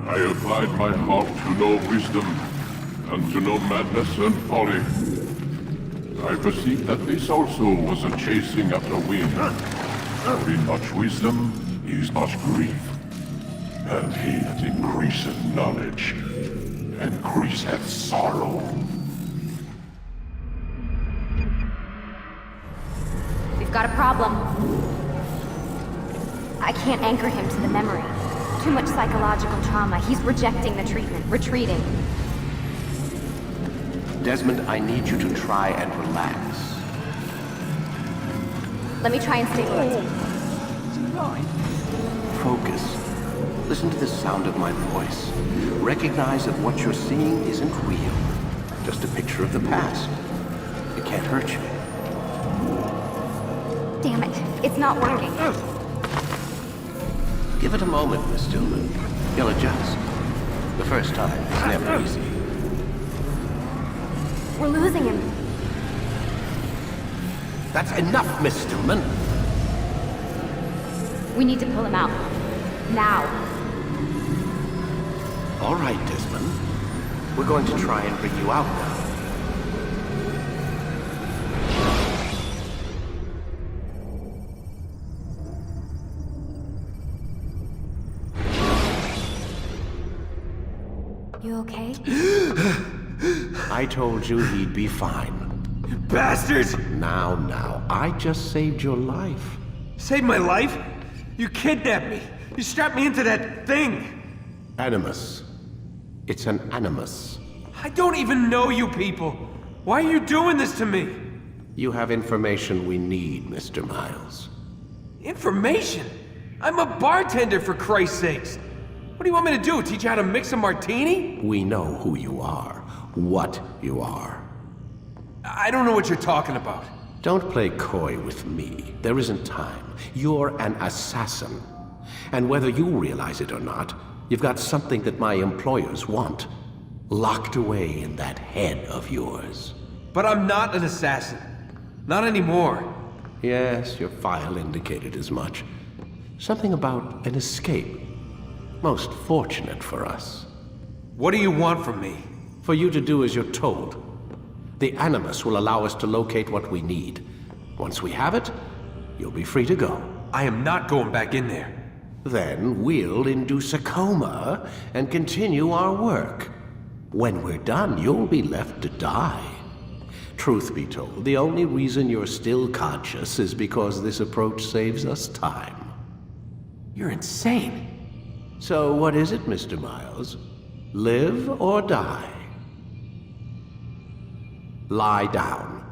I applied my heart to know wisdom, and to know madness and folly. I perceived that this also was a chasing after wind. For in much wisdom is much grief, and he that increaseth knowledge increaseth sorrow. We've got a problem. I can't anchor him to the memory. Too much psychological trauma. He's rejecting the treatment, retreating. Desmond, I need you to try and relax. Let me try and stabilize him. Focus. Listen to the sound of my voice. Recognize that what you're seeing isn't real. Just a picture of the past. It can't hurt you. Damn it. It's not working. Give it a moment, Miss Stillman. You'll adjust. The first time is never easy. We're losing him. That's enough, Miss Stillman. We need to pull him out. Now. All right, Desmond. We're going to try and bring you out now. You okay? I told you he'd be fine. Bastards! Now, I just saved your life. Saved my life? You kidnapped me. You strapped me into that thing. Animus. It's an animus. I don't even know you people. Why are you doing this to me? You have information we need, Mr. Miles. Information? I'm a bartender, for Christ's sakes. What do you want me to do? Teach you how to mix a martini? We know who you are, what you are. I don't know what you're talking about. Don't play coy with me. There isn't time. You're an assassin. And whether you realize it or not, you've got something that my employers want. Locked away in that head of yours. But I'm not an assassin. Not anymore. Yes, your file indicated as much. Something about an escape. Most fortunate for us. What do you want from me? For you to do as you're told. The Animus will allow us to locate what we need. Once we have it, You'll be free to go. I am not going back in there. Then we'll induce a coma and continue our work. When we're done, you'll be left to die. Truth be told, the only reason you're still conscious is because this approach saves us time. You're insane. So what is it, Mr. Miles? Live or die? Lie down.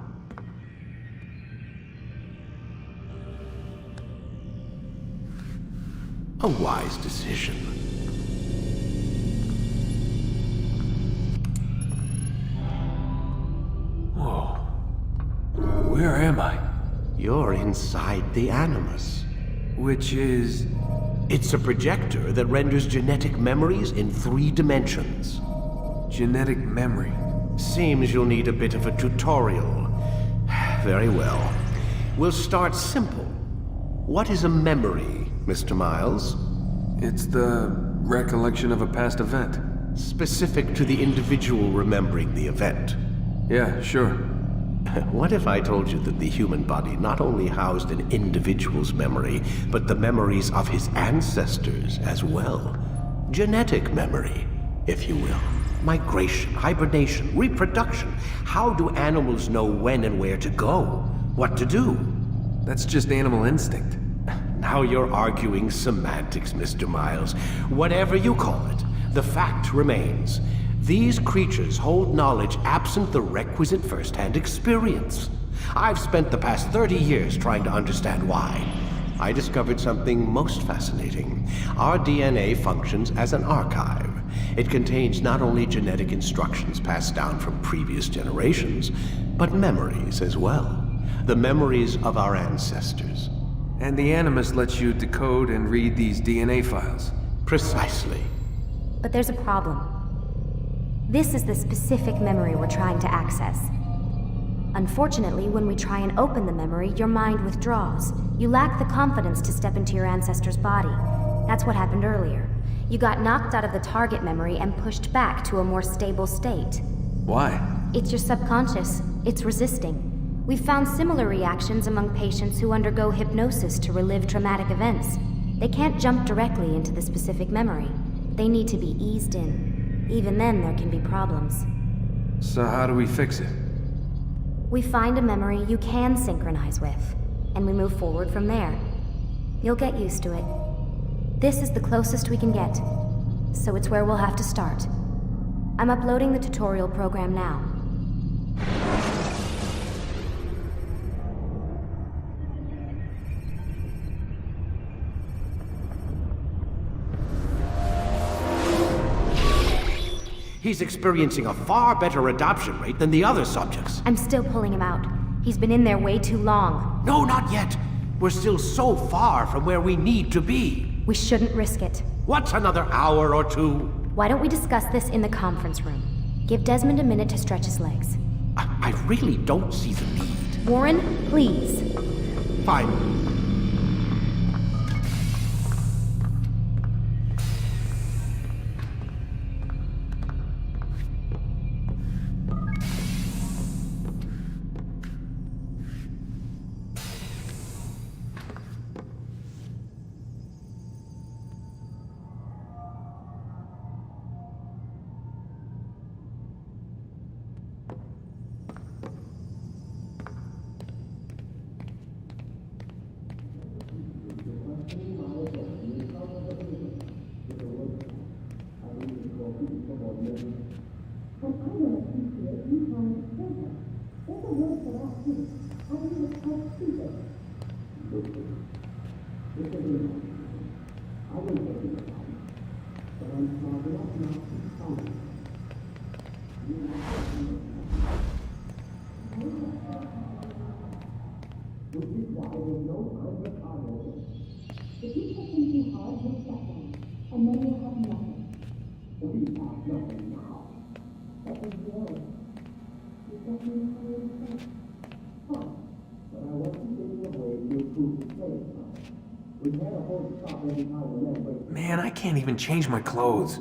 A wise decision. Whoa. Where am I? You're inside the Animus. Which is... It's a projector that renders genetic memories in 3 dimensions. genetic memory. Seems you'll need a bit of a tutorial. Very well. We'll start simple. What is a memory, Mr. Miles? It's the recollection of a past event. Specific to the individual remembering the event. Yeah, sure. What if I told you that the human body not only housed an individual's memory, but the memories of his ancestors as well? Genetic memory, if you will. Migration, hibernation, reproduction. How do animals know when and where to go? What to do? That's just animal instinct. Now you're arguing semantics, Mr. Miles. Whatever you call it, the fact remains. These creatures hold knowledge absent the requisite first-hand experience. I've spent the past 30 years trying to understand why. I discovered something most fascinating. Our DNA functions as an archive. It contains not only genetic instructions passed down from previous generations, but memories as well. The memories of our ancestors. And the Animus lets you decode and read these DNA files. Precisely. But there's a problem. This is the specific memory we're trying to access. Unfortunately, when we try and open the memory, your mind withdraws. You lack the confidence to step into your ancestor's body. That's what happened earlier. You got knocked out of the target memory and pushed back to a more stable state. Why? It's your subconscious. It's resisting. We've found similar reactions among patients who undergo hypnosis to relive traumatic events. They can't jump directly into the specific memory. They need to be eased in. Even then, there can be problems. So how do we fix it? We find a memory you can synchronize with, and we move forward from there. You'll get used to it. This is the closest we can get, so it's where we'll have to start. I'm uploading the tutorial program now. He's experiencing a far better adoption rate than the other subjects. I'm still pulling him out. He's been in there way too long. No, not yet. We're still so far from where we need to be. We shouldn't risk it. What's another hour or two? Why don't we discuss this in the conference room? Give Desmond a minute to stretch his legs. I really don't see the need. Warren, please. Fine. Man, I can't even change my clothes.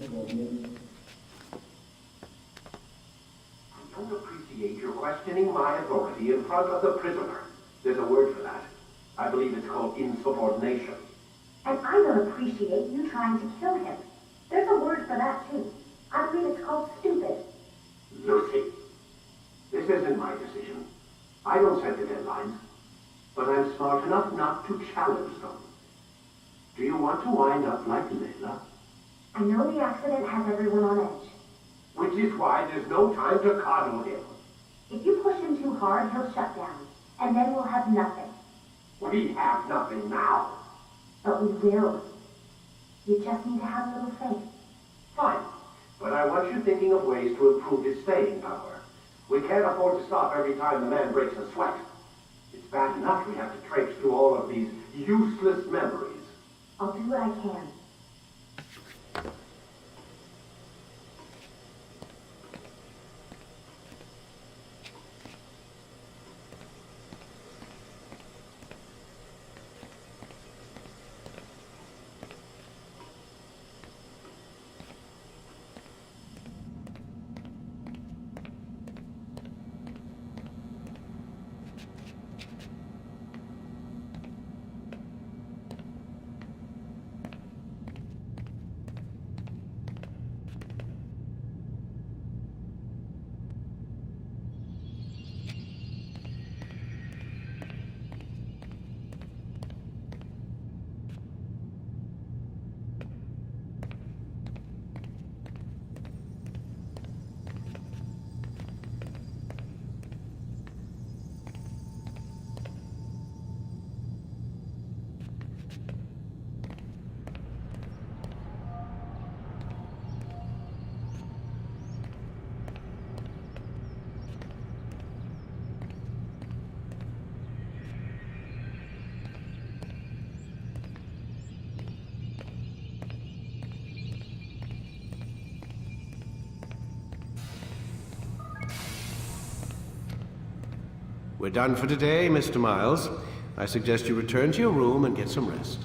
I don't appreciate your questioning my authority in front of the prisoner. There's a word for that. I believe it's called insubordination. And I don't appreciate you trying to kill him. There's a word for that, too. I believe it's called stupid. Lucy, this isn't my decision. I don't set the deadlines. But I'm smart enough not to challenge them. Do you want to wind up like Layla? I know the accident has everyone on edge. Which is why there's no time to coddle him. If you push him too hard, he'll shut down. And then we'll have nothing. We have nothing now. But we will. You just need to have a little faith. Fine. But I want you thinking of ways to improve his staying power. We can't afford to stop every time the man breaks a sweat. It's bad enough we have to traipse through all of these useless memories. I'll do what I can. We're done for today, Mr. Miles. I suggest you return to your room and get some rest.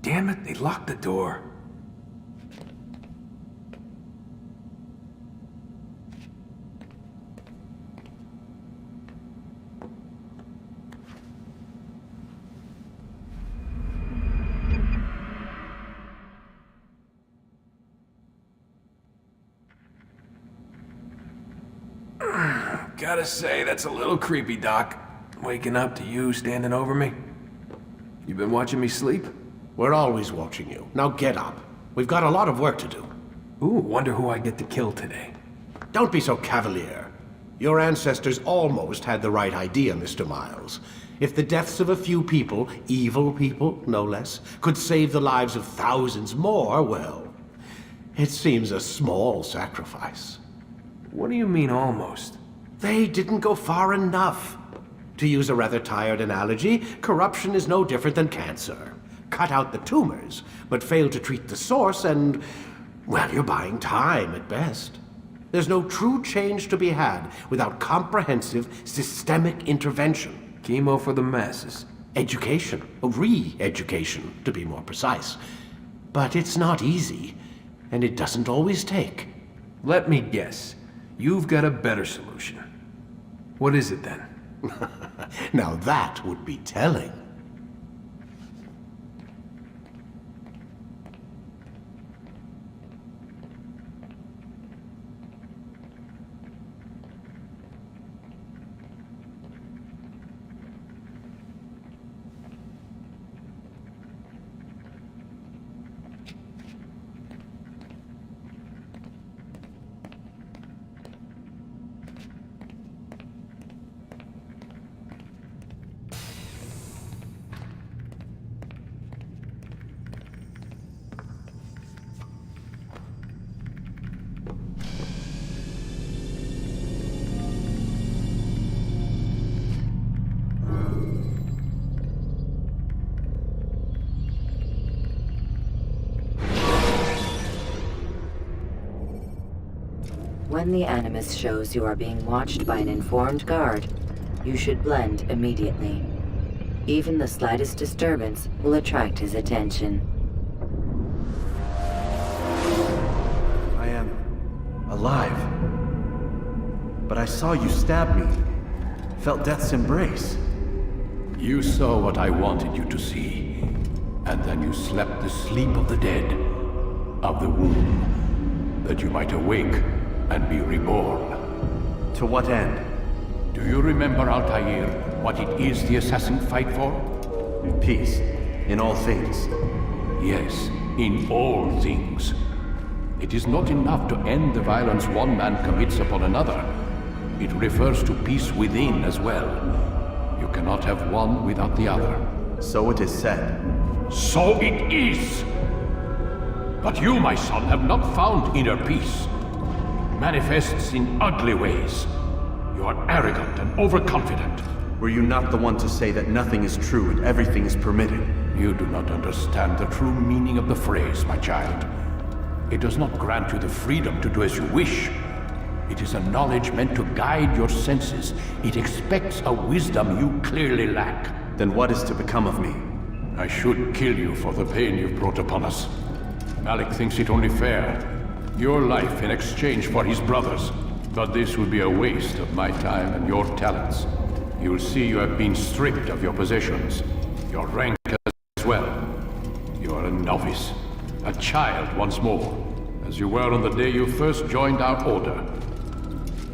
Damn it, they locked the door. Gotta say, that's a little creepy, Doc. Waking up to you standing over me. You been watching me sleep? We're always watching you. Now get up. We've got a lot of work to do. Ooh, wonder who I get to kill today. Don't be so cavalier. Your ancestors almost had the right idea, Mr. Miles. If the deaths of a few people, evil people, no less, could save the lives of thousands more, well, it seems a small sacrifice. What do you mean, almost? They didn't go far enough. To use a rather tired analogy, corruption is no different than cancer. Cut out the tumors, but fail to treat the source and, well, you're buying time at best. There's no true change to be had without comprehensive, systemic intervention. Chemo for the masses. Education, re-education, to be more precise. But it's not easy, and it doesn't always take. Let me guess. You've got a better solution. What is it then? Now that would be telling. When the Animus shows you are being watched by an informed guard, you should blend immediately. Even the slightest disturbance will attract his attention. I am alive. But I saw you stab me. Felt death's embrace. You saw what I wanted you to see. And then you slept the sleep of the dead, of the womb, that you might awake and be reborn. To what end? Do you remember, Altair, what it is the assassins fight for? Peace. In all things. Yes, in all things. It is not enough to end the violence one man commits upon another. It refers to peace within as well. You cannot have one without the other. So it is said. So it is! But you, my son, have not found inner peace. It manifests in ugly ways. You are arrogant and overconfident. Were you not the one to say that nothing is true and everything is permitted? You do not understand the true meaning of the phrase, my child. It does not grant you the freedom to do as you wish. It is a knowledge meant to guide your senses. It expects a wisdom you clearly lack. Then what is to become of me? I should kill you for the pain you've brought upon us. Malik thinks it only fair. Your life in exchange for his brother's. But this would be a waste of my time and your talents. You will see you have been stripped of your possessions, your rank as well. You are a novice, a child once more, as you were on the day you first joined our order.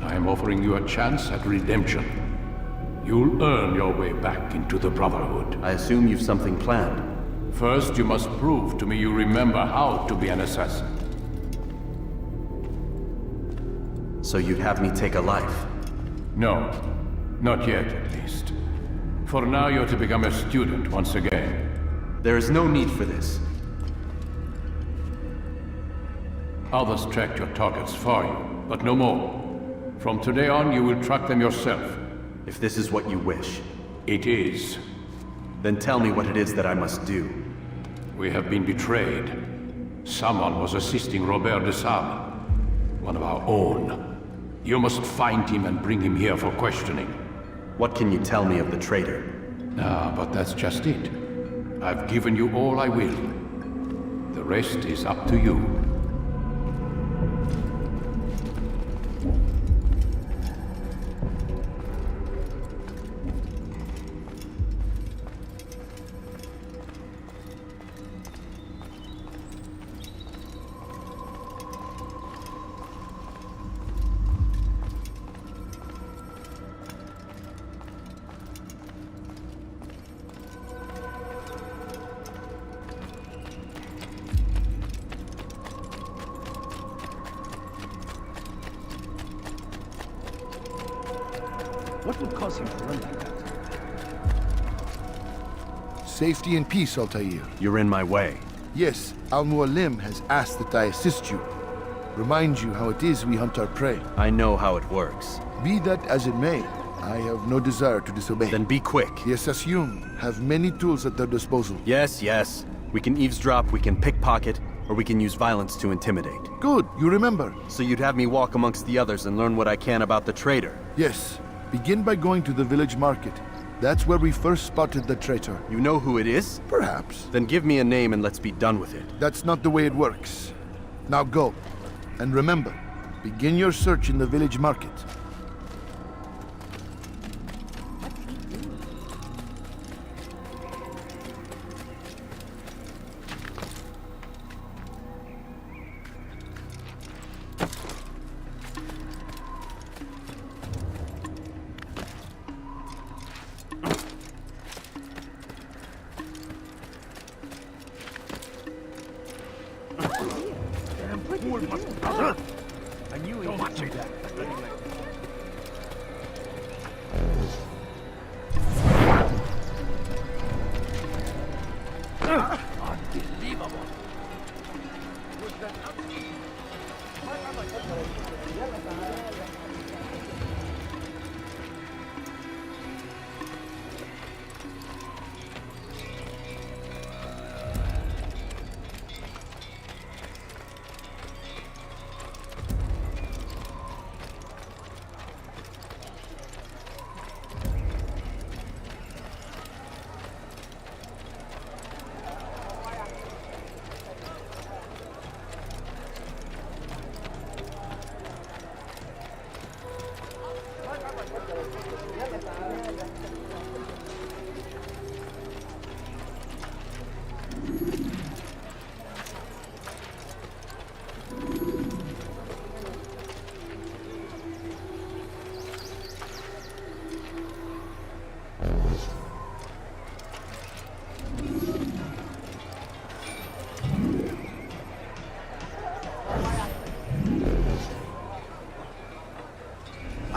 I am offering you a chance at redemption. You'll earn your way back into the Brotherhood. I assume you've something planned. First, you must prove to me you remember how to be an assassin. So you'd have me take a life? No, not yet at least. For now, you're to become a student once again. There is no need for this. Others tracked your targets for you, but no more. From today on, you will track them yourself. If this is what you wish. It is. Then tell me what it is that I must do. We have been betrayed. Someone was assisting Robert de Sable, one of our own. You must find him and bring him here for questioning. What can you tell me of the traitor? Ah, but that's just it. I've given you all I will. The rest is up to you. What would cause him to run like that? Safety and peace, Altair. You're in my way. Yes, Al-Mualim has asked that I assist you. Remind you how it is we hunt our prey. I know how it works. Be that as it may, I have no desire to disobey. Then be quick. The Assassin have many tools at their disposal. Yes, yes. We can eavesdrop, we can pickpocket, or we can use violence to intimidate. Good, you remember. So you'd have me walk amongst the others and learn what I can about the traitor? Yes. Begin by going to the village market. That's where we first spotted the traitor. You know who it is? Perhaps. Then give me a name and let's be done with it. That's not the way it works. Now go. And remember, begin your search in the village market. I knew he would do that.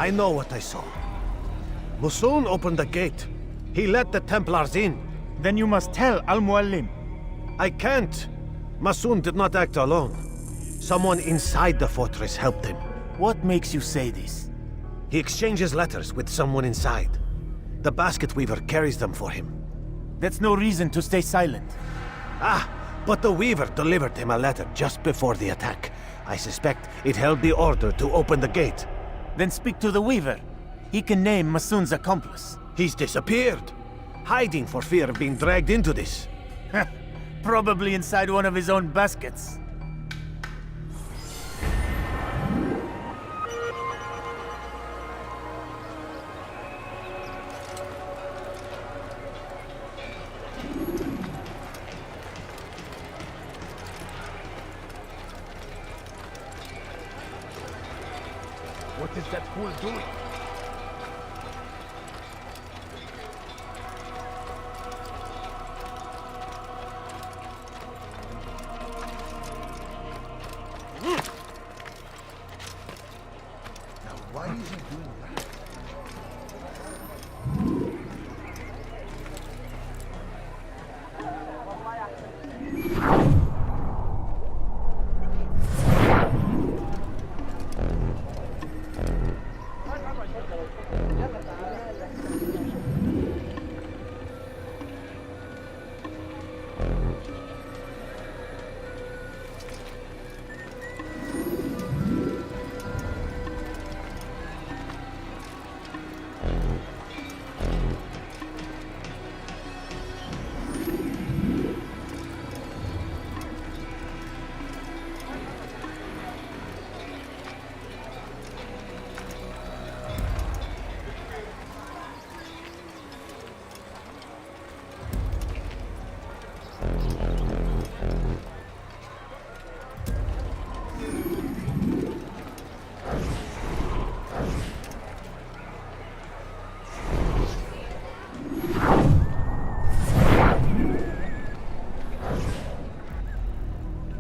I know what I saw. Musun opened the gate. He let the Templars in. Then you must tell Al-Mualim. I can't. Musun did not act alone. Someone inside the fortress helped him. What makes you say this? He exchanges letters with someone inside. The basket weaver carries them for him. That's no reason to stay silent. Ah, but the weaver delivered him a letter just before the attack. I suspect it held the order to open the gate. Then speak to the weaver. He can name Masun's accomplice. He's disappeared, hiding for fear of being dragged into this. Probably inside one of his own baskets. What is that fool doing? Now, why is he doing that?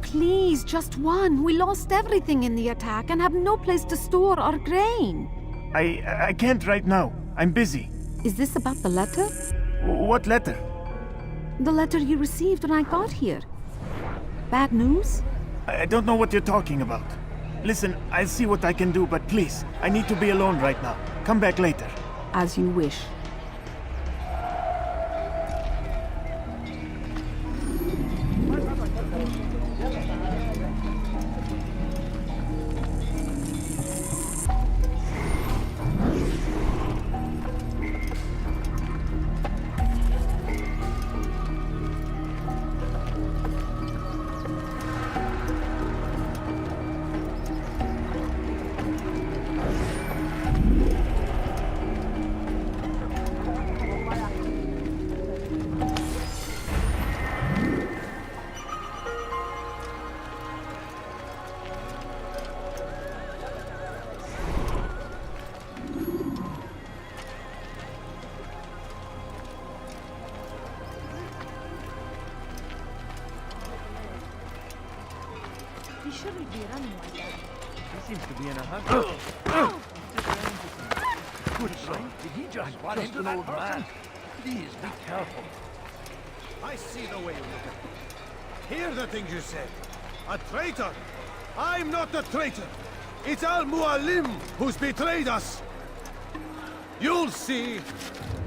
Please, just one. We lost everything in the attack and have no place to store our grain. I can't right now. I'm busy. Is this about the letter? What letter? The letter you received when I got here. Bad news? I don't know what you're talking about. Listen, I'll see what I can do, but please, I need to be alone right now. Come back later. As you wish. He shouldn't be running like that. He seems to be in a hurry. Good son. Did he just run into an old man? Please be careful. I see the way you look at it. Hear the things you said. A traitor. I'm not a traitor. It's Al-Mualim who's betrayed us. You'll see.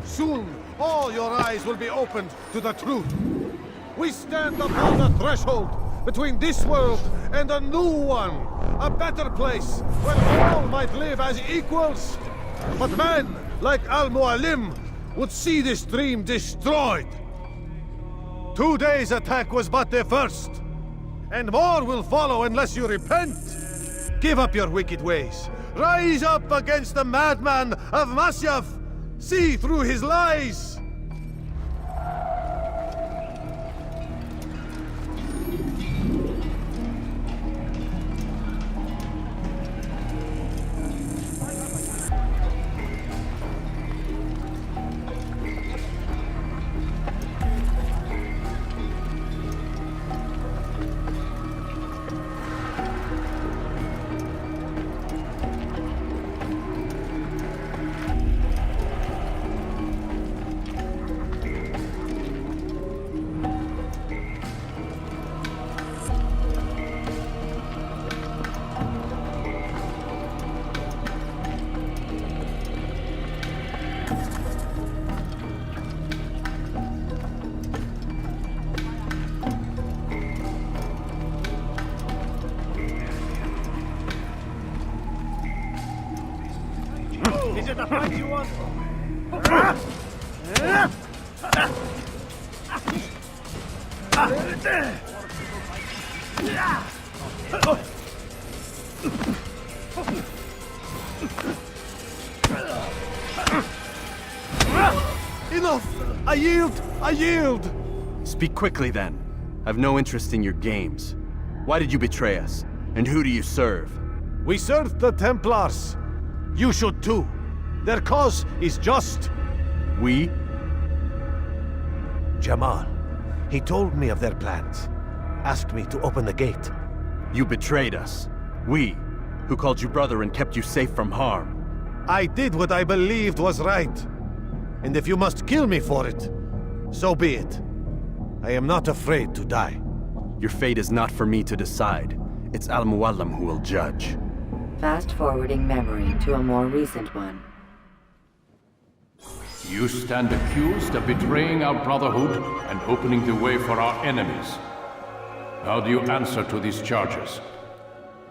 Soon, all your eyes will be opened to the truth. We stand upon the threshold between this world and a new one. A better place where all might live as equals. But men like Al-Mualim would see this dream destroyed. Today's attack was but the first. And more will follow unless you repent. Give up your wicked ways. Rise up against the madman of Masyaf. See through his lies. Enough! I yield! I yield! Speak quickly then. I've no interest in your games. Why did you betray us? And who do you serve? We serve the Templars. You should too. Their cause is just. We? Jamal. He told me of their plans. Asked me to open the gate. You betrayed us. We, who called you brother and kept you safe from harm. I did what I believed was right. And if you must kill me for it, so be it. I am not afraid to die. Your fate is not for me to decide. It's Al-Muallim who will judge. Fast-forwarding memory to a more recent one. You stand accused of betraying our Brotherhood and opening the way for our enemies. How do you answer to these charges?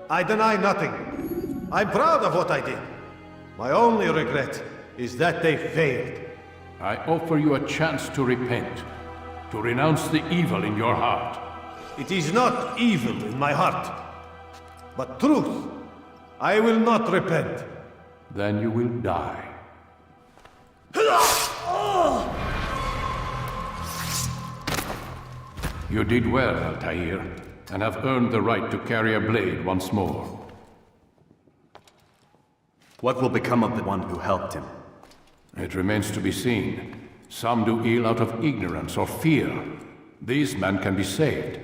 I deny nothing. I'm proud of what I did. My only regret is that they failed. I offer you a chance to repent, to renounce the evil in your heart. It is not evil in my heart, but truth. I will not repent. Then you will die. You did well, Altair, and have earned the right to carry a blade once more. What will become of the one who helped him? It remains to be seen. Some do ill out of ignorance or fear. These men can be saved.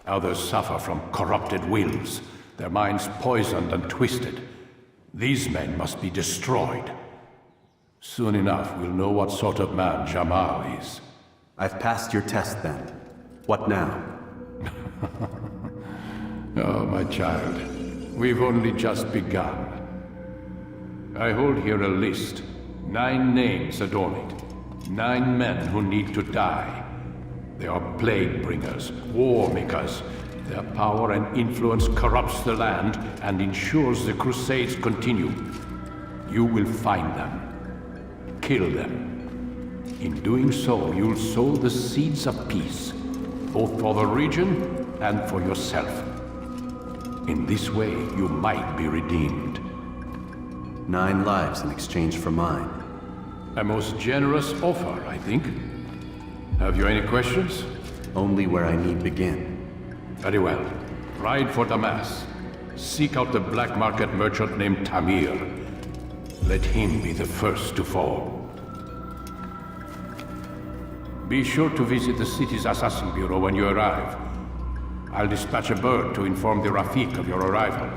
Others suffer from corrupted wills, their minds poisoned and twisted. These men must be destroyed. Soon enough, we'll know what sort of man Jamal is. I've passed your test then. What now? Oh, my child. We've only just begun. I hold here a list. 9 names adorn it. 9 men who need to die. They are plague bringers, war makers. Their power and influence corrupts the land and ensures the Crusades continue. You will find them. Kill them. In doing so, you'll sow the seeds of peace, both for the region and for yourself. In this way, you might be redeemed. 9 lives in exchange for mine. A most generous offer, I think. Have you any questions? Only where I need begin. Very well. Ride for Damas. Seek out the black market merchant named Tamir. Let him be the first to fall. Be sure to visit the city's assassin bureau when you arrive. I'll dispatch a bird to inform the Rafik of your arrival.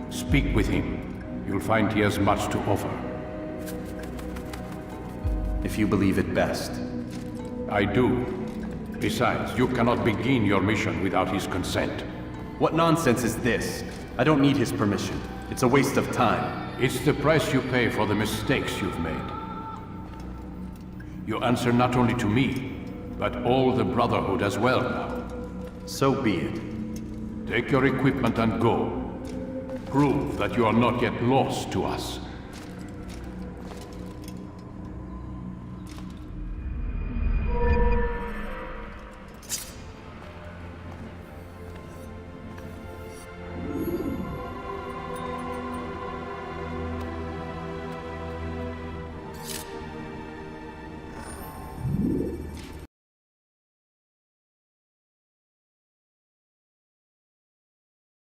Speak with him. You'll find he has much to offer. If you believe it best. I do. Besides, you cannot begin your mission without his consent. What nonsense is this? I don't need his permission. It's a waste of time. It's the price you pay for the mistakes you've made. You answer not only to me, but all the Brotherhood as well now. So be it. Take your equipment and go. Prove that you are not yet lost to us.